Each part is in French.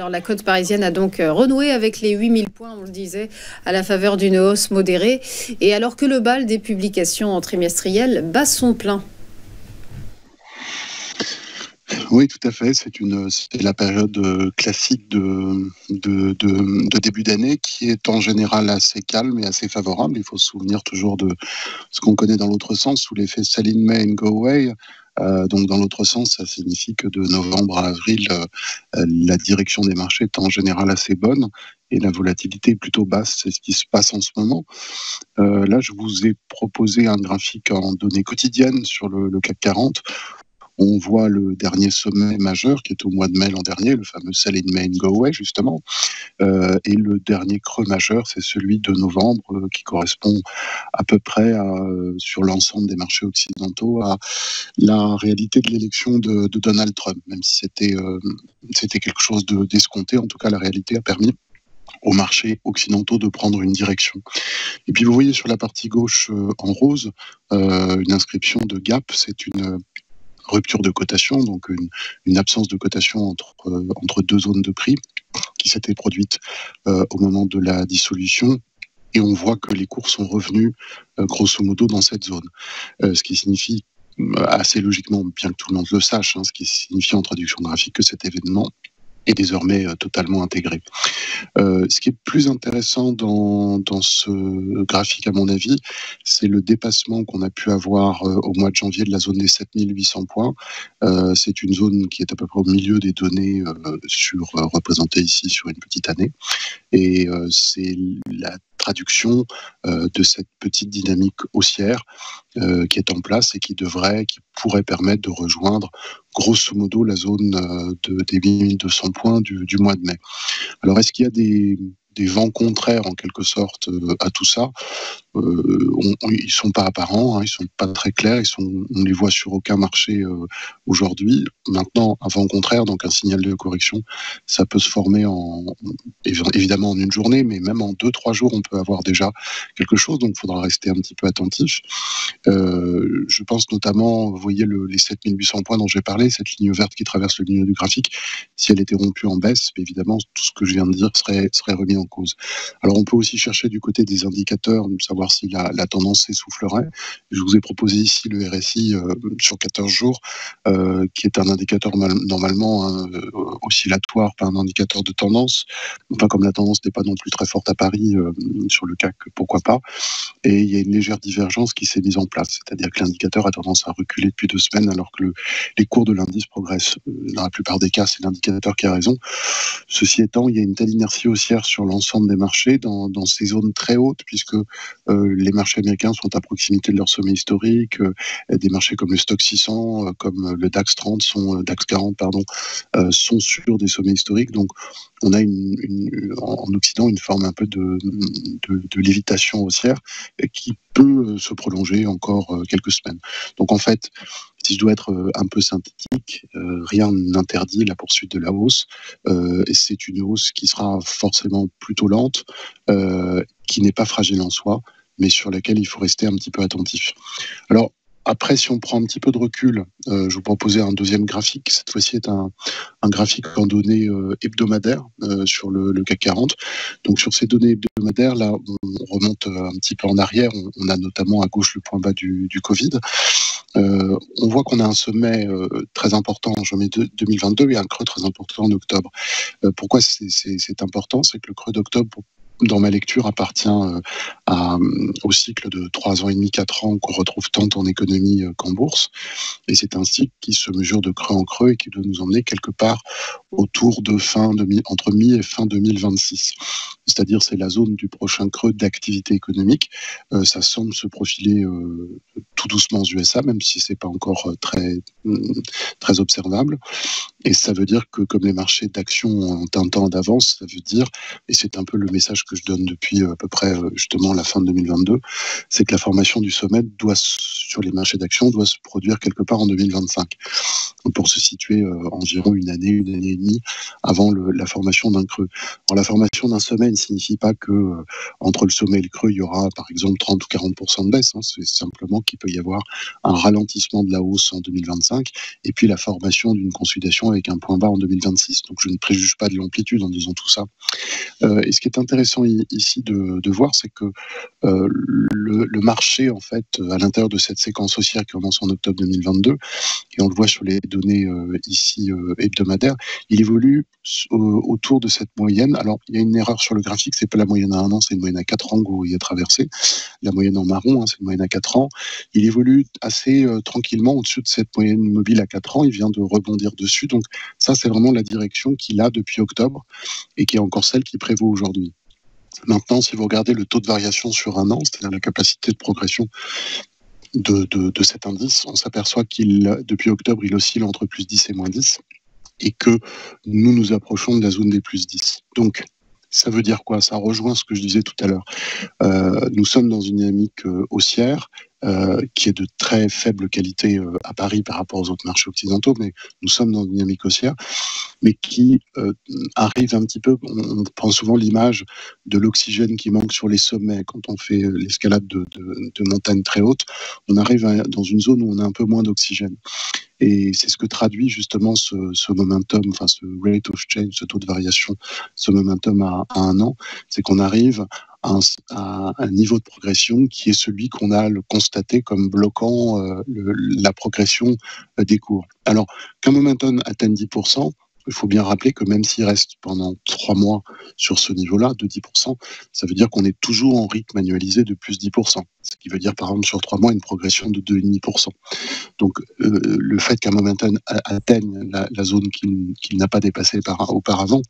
Alors la cote parisienne a donc renoué avec les 8000 points, on le disait, à la faveur d'une hausse modérée. Et alors que le bal des publications trimestrielles bat son plein. Oui, tout à fait. C'est la période classique de début d'année qui est en général assez calme et assez favorable. Il faut se souvenir toujours de ce qu'on connaît dans l'autre sens, sous l'effet sell in May and go away. Donc dans l'autre sens, ça signifie que de novembre à avril, la direction des marchés est en général assez bonne et la volatilité est plutôt basse. C'est ce qui se passe en ce moment. Là, je vous ai proposé un graphique en données quotidiennes sur le CAC 40. On voit le dernier sommet majeur qui est au mois de mai l'an dernier, le fameux Sell in May and Go Away justement. Et le dernier creux majeur, c'est celui de novembre qui correspond à peu près sur l'ensemble des marchés occidentaux à la réalité de l'élection de Donald Trump. Même si c'était quelque chose d'escompté, en tout cas la réalité a permis aux marchés occidentaux de prendre une direction. Et puis vous voyez sur la partie gauche en rose une inscription de gap, c'est une rupture de cotation, donc une absence de cotation entre deux zones de prix qui s'était produite au moment de la dissolution. Et on voit que les cours sont revenus grosso modo dans cette zone. Ce qui signifie assez logiquement, bien que tout le monde le sache, ce qui signifie en traduction graphique que cet événement est désormais totalement intégré. Ce qui est plus intéressant dans ce graphique, à mon avis, c'est le dépassement qu'on a pu avoir au mois de janvier de la zone des 7800 points. C'est une zone qui est à peu près au milieu des données représentées ici sur une petite année. Et c'est la traduction de cette petite dynamique haussière qui est en place et qui pourrait permettre de rejoindre grosso modo la zone des 8200 points du mois de mai. Alors est-ce qu'il y a des vents contraires en quelque sorte à tout ça? Ils sont pas apparents, ils sont pas très clairs, on les voit sur aucun marché aujourd'hui. Maintenant, un vent contraire, donc un signal de correction, ça peut se former évidemment en une journée, mais même en 2-3 jours, on peut avoir déjà quelque chose, donc il faudra rester un petit peu attentif. Je pense notamment, vous voyez les 7800 points dont j'ai parlé, cette ligne verte qui traverse le milieu du graphique, si elle était rompue en baisse, évidemment, tout ce que je viens de dire serait remis en cause. Alors on peut aussi chercher du côté des indicateurs, savoir si la tendance s'essoufflerait. Je vous ai proposé ici le RSI sur 14 jours, qui est un indicateur normalement oscillatoire, pas un indicateur de tendance. Enfin, comme la tendance n'est pas non plus très forte à Paris, sur le CAC, pourquoi pas. Et il y a une légère divergence qui s'est mise en place, c'est-à-dire que l'indicateur a tendance à reculer depuis 2 semaines, alors que les cours de l'indice progressent. Dans la plupart des cas, c'est l'indicateur qui a raison. Ceci étant, il y a une telle inertie haussière sur l'ensemble des marchés, dans ces zones très hautes, puisque les marchés américains sont à proximité de leur sommet historique, des marchés comme le Stock 600, comme le DAX 30, DAX 40, sont sur des sommets historiques. Donc, on a en Occident une forme un peu de lévitation haussière qui peut se prolonger encore quelques semaines. Donc, en fait, si je dois être un peu synthétique, rien n'interdit la poursuite de la hausse. Et c'est une hausse qui sera forcément plutôt lente, qui n'est pas fragile en soi, mais sur laquelle il faut rester un petit peu attentif. Alors, après, si on prend un petit peu de recul, je vous proposais un deuxième graphique. Cette fois-ci est un graphique en données hebdomadaires sur le CAC 40. Donc sur ces données hebdomadaires, là, on remonte un petit peu en arrière. On a notamment à gauche le point bas du Covid. On voit qu'on a un sommet très important en janvier 2022 et un creux très important en octobre. Pourquoi c'est important? C'est que le creux d'octobre, dans ma lecture, appartient au cycle de 3 ans et demi, 4 ans qu'on retrouve tant en économie qu'en bourse. Et c'est un cycle qui se mesure de creux en creux et qui doit nous emmener quelque part autour de entre mi et fin 2026. C'est-à-dire c'est la zone du prochain creux d'activité économique. Ça semble se profiler tout doucement aux USA, même si c'est pas encore très observable. Et ça veut dire que comme les marchés d'actions ont un temps d'avance, ça veut dire, et c'est un peu le message que je donne depuis à peu près justement la fin de 2022, c'est que la formation du sommet doit sur les marchés d'actions doit se produire quelque part en 2025 pour se situer environ une année et demie avant la formation d'un creux. Alors, la formation d'un sommet ne signifie pas que entre le sommet et le creux, il y aura par exemple 30 ou 40% de baisse. C'est simplement qu'il peut y avoir un ralentissement de la hausse en 2025 et puis la formation d'une consolidation avec un point bas en 2026. Donc je ne préjuge pas de l'amplitude en disant tout ça. Et ce qui est intéressant ici de voir, c'est que le marché, en fait, à l'intérieur de cette séquence haussière qui commence en octobre 2022, et on le voit sur les données ici hebdomadaires, il évolue autour de cette moyenne. Alors, il y a une erreur sur le graphique, c'est pas la moyenne à 1 an, c'est une moyenne à 4 ans que vous voyez traverser. La moyenne en marron, c'est une moyenne à 4 ans. Il évolue assez tranquillement au-dessus de cette moyenne mobile à 4 ans. Il vient de rebondir dessus. Donc, ça, c'est vraiment la direction qu'il a depuis octobre et qui est encore celle qui prévaut aujourd'hui. Maintenant, si vous regardez le taux de variation sur 1 an, c'est-à-dire la capacité de progression de cet indice, on s'aperçoit depuis octobre, il oscille entre plus 10 et moins 10 et que nous approchons de la zone des plus 10. Donc, ça veut dire quoi? Ça rejoint ce que je disais tout à l'heure. Nous sommes dans une dynamique haussière qui est de très faible qualité à Paris par rapport aux autres marchés occidentaux, mais nous sommes dans une dynamique haussière, mais qui arrive un petit peu, on prend souvent l'image de l'oxygène qui manque sur les sommets quand on fait l'escalade de montagnes très hautes, on arrive dans une zone où on a un peu moins d'oxygène. Et c'est ce que traduit justement ce momentum, enfin ce rate of change, ce taux de variation, ce momentum à 1 an, c'est qu'on arrive à un niveau de progression qui est celui qu'on a constaté comme bloquant la progression des cours. Alors, qu'un momentum atteigne 10%, il faut bien rappeler que même s'il reste pendant 3 mois sur ce niveau-là de 10%, ça veut dire qu'on est toujours en rythme annualisé de plus 10%. Ce qui veut dire, par exemple, sur 3 mois, une progression de 2,5%. Donc, le fait qu'un momentum atteigne la zone qu'il n'a pas dépassée auparavant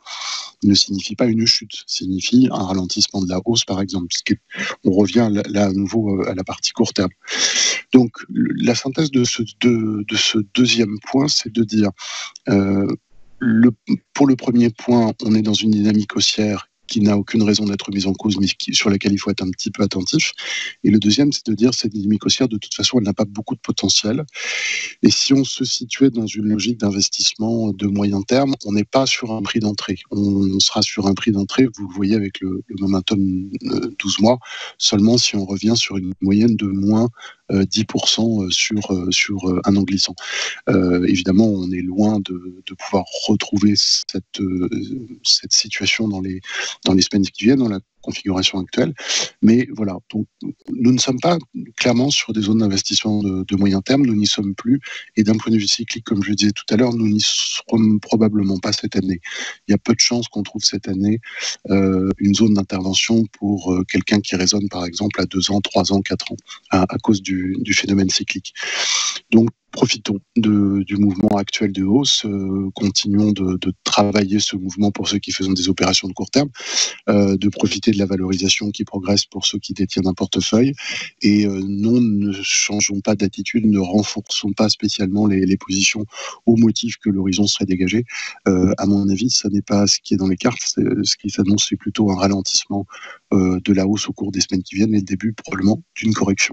ne signifie pas une chute, signifie un ralentissement de la hausse, par exemple. On revient là à nouveau à la partie court terme. Donc, la synthèse de ce deuxième point, c'est de dire... pour le premier point, on est dans une dynamique haussière qui n'a aucune raison d'être mise en cause, mais sur laquelle il faut être un petit peu attentif. Et le deuxième, c'est de dire que cette dynamique haussière, de toute façon, elle n'a pas beaucoup de potentiel. Et si on se situait dans une logique d'investissement de moyen terme, on n'est pas sur un prix d'entrée. On sera sur un prix d'entrée, vous le voyez avec le momentum 12 mois, seulement si on revient sur une moyenne de moins 10% sur un an glissant. Évidemment, on est loin de pouvoir retrouver cette situation dans les semaines qui viennent, dans la configuration actuelle. Mais voilà, donc nous ne sommes pas clairement sur des zones d'investissement de moyen terme, nous n'y sommes plus. Et d'un point de vue cyclique, comme je le disais tout à l'heure, nous n'y serons probablement pas cette année. Il y a peu de chances qu'on trouve cette année une zone d'intervention pour quelqu'un qui raisonne par exemple à 2 ans, 3 ans, 4 ans, à cause du phénomène cyclique. Donc, profitons du mouvement actuel de hausse, continuons de travailler ce mouvement pour ceux qui font des opérations de court terme, de profiter de la valorisation qui progresse pour ceux qui détiennent un portefeuille, et non, ne changeons pas d'attitude, ne renforçons pas spécialement les positions au motif que l'horizon serait dégagé. À mon avis, ça n'est pas ce qui est dans les cartes, ce qui s'annonce, c'est plutôt un ralentissement de la hausse au cours des semaines qui viennent et le début probablement d'une correction.